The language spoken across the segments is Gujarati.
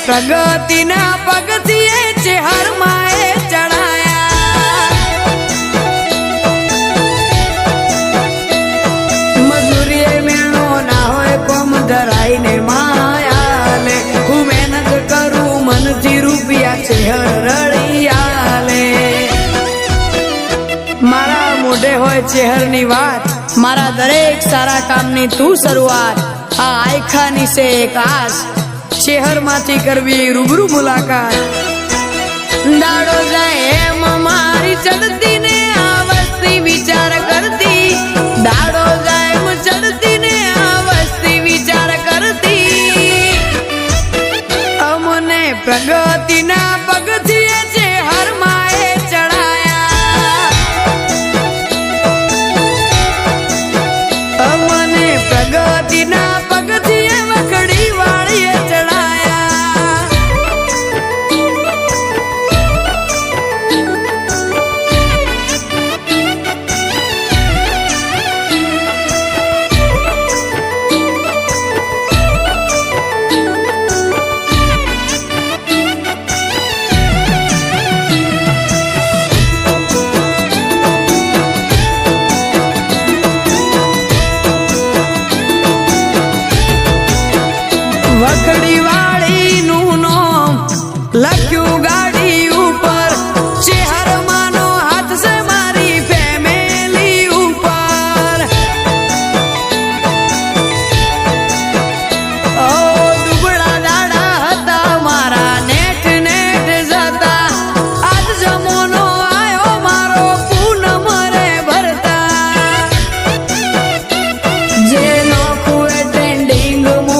પ્રગતિના પગથિયે ચેહર માએ ચડાયા મજૂરીએ મેળો ના હોય કોમ ધરાઈને માયા લે હું મહેનત કરું મનથી રૂપિયા ચેહર રળિયાલે મારા મોઢે હોય ચેહરની વાત મારા દરેક સારા કામની તું શરૂઆત આ આયખાની સે એક આસ ચેહર માંથી કરવી રૂબરૂ મુલાકાત દાડો જાય એમ મારી ચડતી ને આ વસ્તી વિચાર કરતી દાડો જાય એમ ચડતી ને આ વસ્તી વિચાર કરતી અમને પ્રગતિના પગથિયે ચેહર માએ ચડાયા અમને પ્રગતિના પગથિયે વખડી વાળીએ વખડી વાળી નું નામ લખ્યું ગાડી ઉપર ચેહર માનો હાથ છે મારી ફેમિલી ઉપર ઓ દુબળા દાડા હતા મારા નેટ નેટ જતા આજ જમોનો આયો મારો પૂનમ રે ભરતા જે નોખું ટ્રેન્ડિંગ મો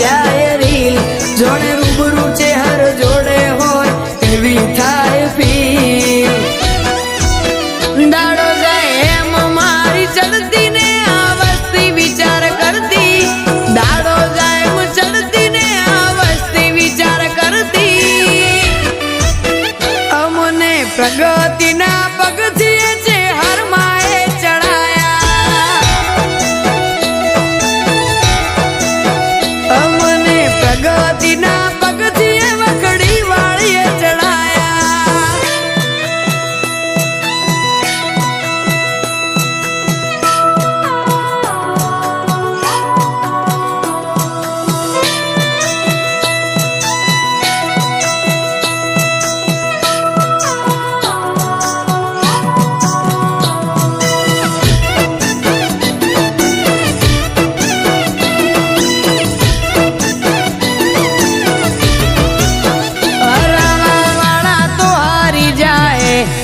જાય રીલ જોડે રૂબરૂ ચેહર જોડે હોય એવી થાય ફીલ દાડો જાય એમ મારી ચડતી ને આ વસ્તી વિચાર કરતી દાડો જાય એમ ચડતી ને આ વસ્તી વિચાર કરતી અમને પ્રગતિના પગથિયે ચેહર માએ પ્રગતિના પગથિયે વખડી વાળીએ ચડાયા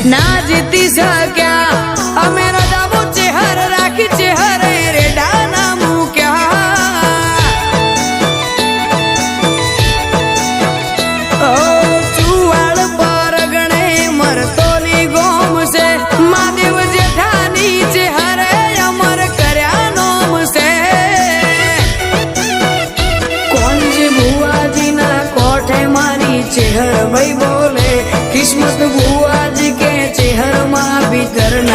ના જીતી શક્યા અમે રજાવો ચેહર રાખી ચેહર રેડા ના મૂક્યા ચુવાડ પર ગણે મરતોની ગોમ છે મહાદેવ જેઠાની ચેહર અમર કર્યા નોમ છે કોણજી ભુવાજીના કોઠે મારી ચેહર ભાઈ બોલે કિસ્મત ભુવાજી કે ચેહર માં ભીતર ના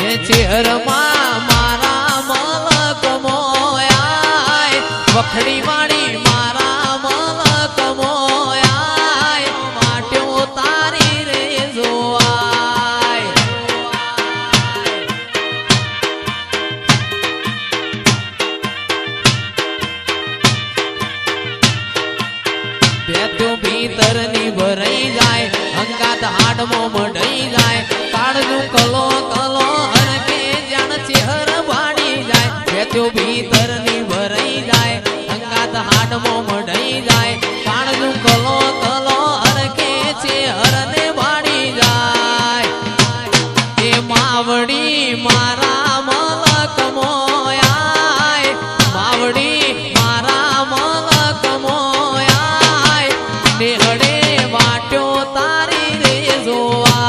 એ ચેહર માં મારા મલક મોયાય વખડી વાળી મારા મલક મોયાય માટ્યો તારી રે જોવાય બેઠો ભીતર ની ભરાઈ જાય અંગાત હાડમાં મઢાઈ જાય કાળનું કલો કલો હરકે જાણ ચેહર વાળી જાય બેઠો ભીતર ની ભરાઈ જાય અંગાત હાડમાં મઢાઈ જાય કાળનું કલો કલો હરકે ચેહર ને વાળી જાય એ માવડી મારા મલક મોયાય માવડી મારા મલક મોયાય નેહડે વાટ્યો તારી રે જોવા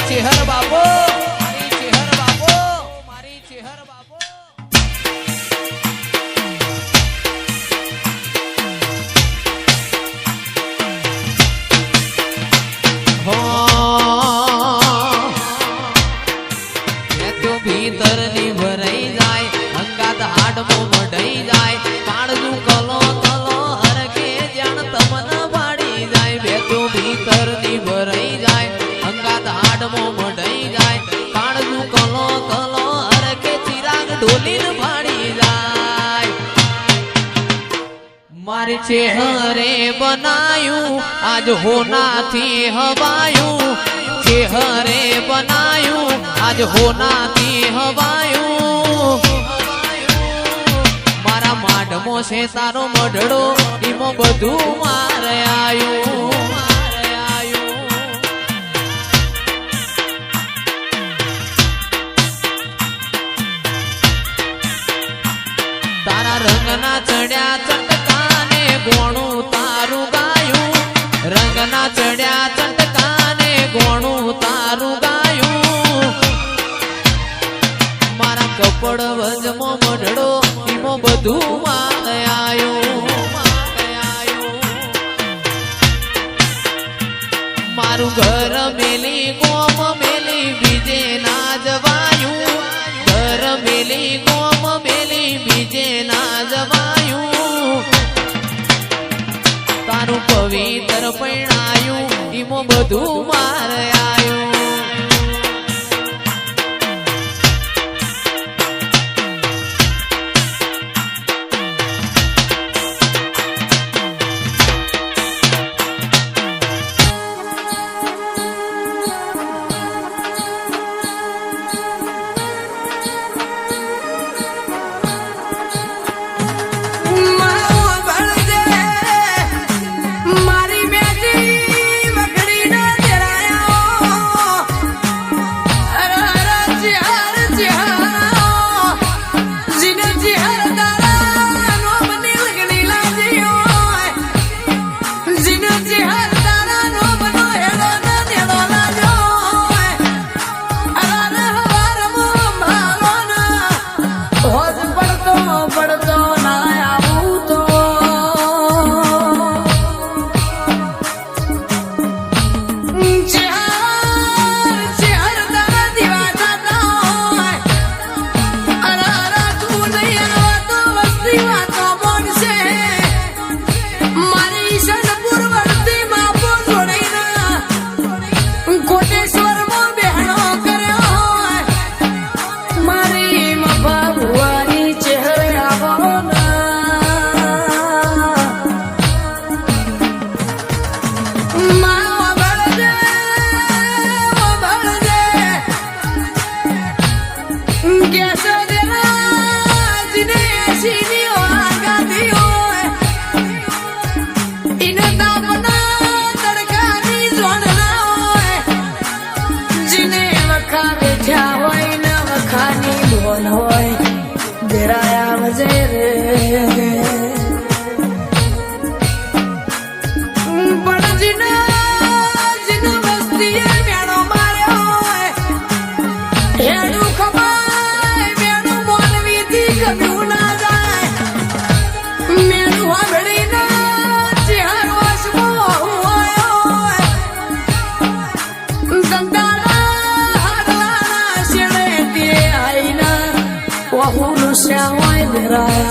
ચેહર બાપો, મારી ચેહર બાપો, મારી ચેહર બાપો. ભીતરની ભરાઈ જાય અંગાત હાડમો મઢાઈ જાય પાડનું કલો કલો હરકે જાણ તમને પાડી જાય બેઠો ભીતરની ભરાઈ જાય અંગાત હાડમો મઢાઈ જાય પાડનું કલો કલો હરકે ચિરાગ ઢોલીને પાડી જાય મારે ચેહરે બનાયું આજ હોનાથી હવાયું ચેહરે બનાયું આજ હોનાથી હવાયું મારા માઢમો છે તારો મઢડો ઈમો બધું મારે આયું તારા રંગના ચડ્યા ચટકાને ગોણું તારું ગાયું રંગના ચડ્યા ચટકાને ગોણું તારું ગાયું મારા કપડ વજમો મઢડો ઈમો બધું મારે આયું મારું ઘર મેલી ગોમ મેલી બીજે ના જવાયું ઘર મેલી ગોમ મેલી બીજે ના જવાયું તારું પવિત્ર પૈણાયું ઈમો બધું મારે આયું la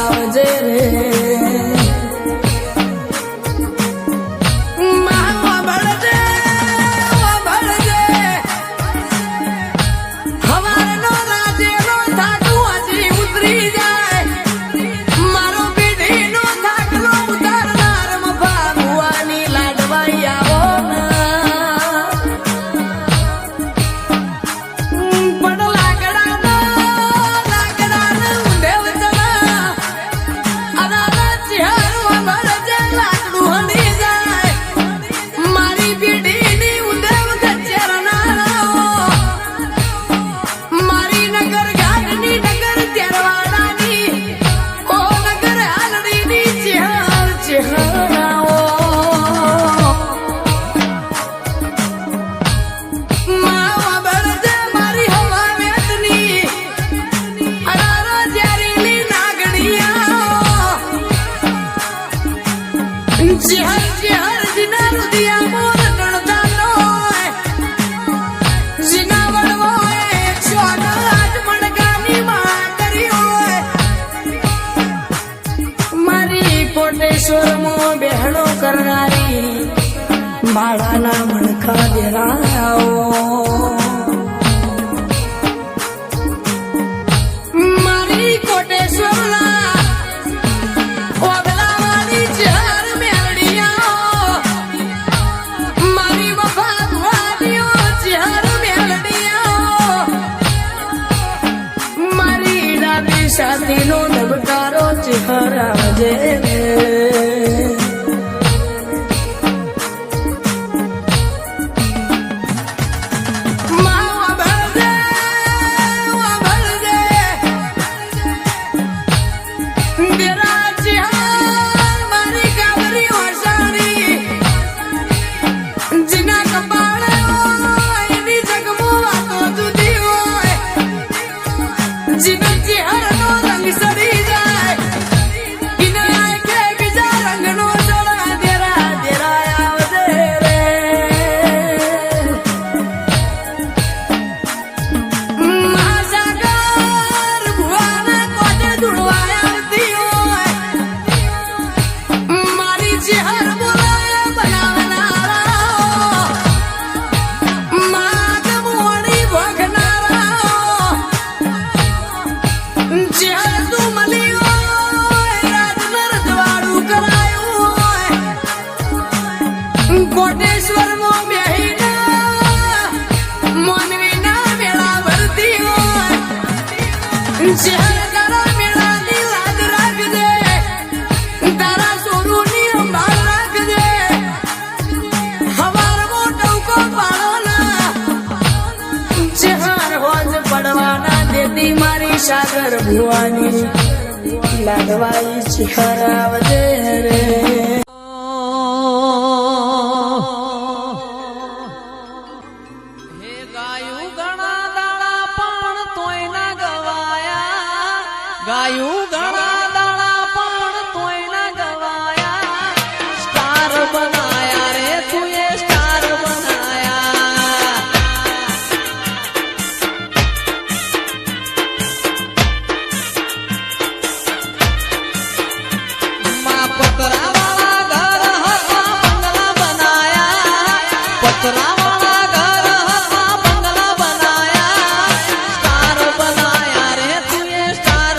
માળાના મણકા દેરાઓ મારી કોટેશ્વરના ઓગલાવાળી ચહેર મેલડીયા મારી વફાત વાડીઓ ચહેર મેલડીયા મારી ડાબી સાથીનો ધબકારો ચહેરાજે કોટેશ્વર માં બેહીને મોનવી ના મેળા ભરતી હોય શહેર તારા મેળાની લાજ રાખજે તારા સોરુની સંભાળ રાખજે હવારમાં ટવકો પાડો ના શહેર હોજ પડવાના દેતી મારી સાગર ભુવાની લાગવાઈ શહેર આવજે રે ગાયું ઘણા દાડા પણ તોય ના ગવાયા સ્ટાર બનાયા રે તુએ સ્ટાર બનાયા માં પતરાવાળા ઘર હતા બંગલા બનાયા પતરાવાળા ઘર હતા બંગલા બનાયા સ્ટાર બનાયા રે તુએ સ્ટાર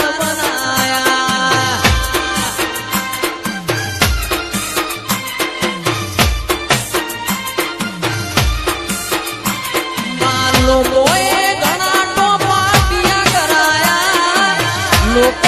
લોકોએ ઘણા ટોપા કરાયા લોકો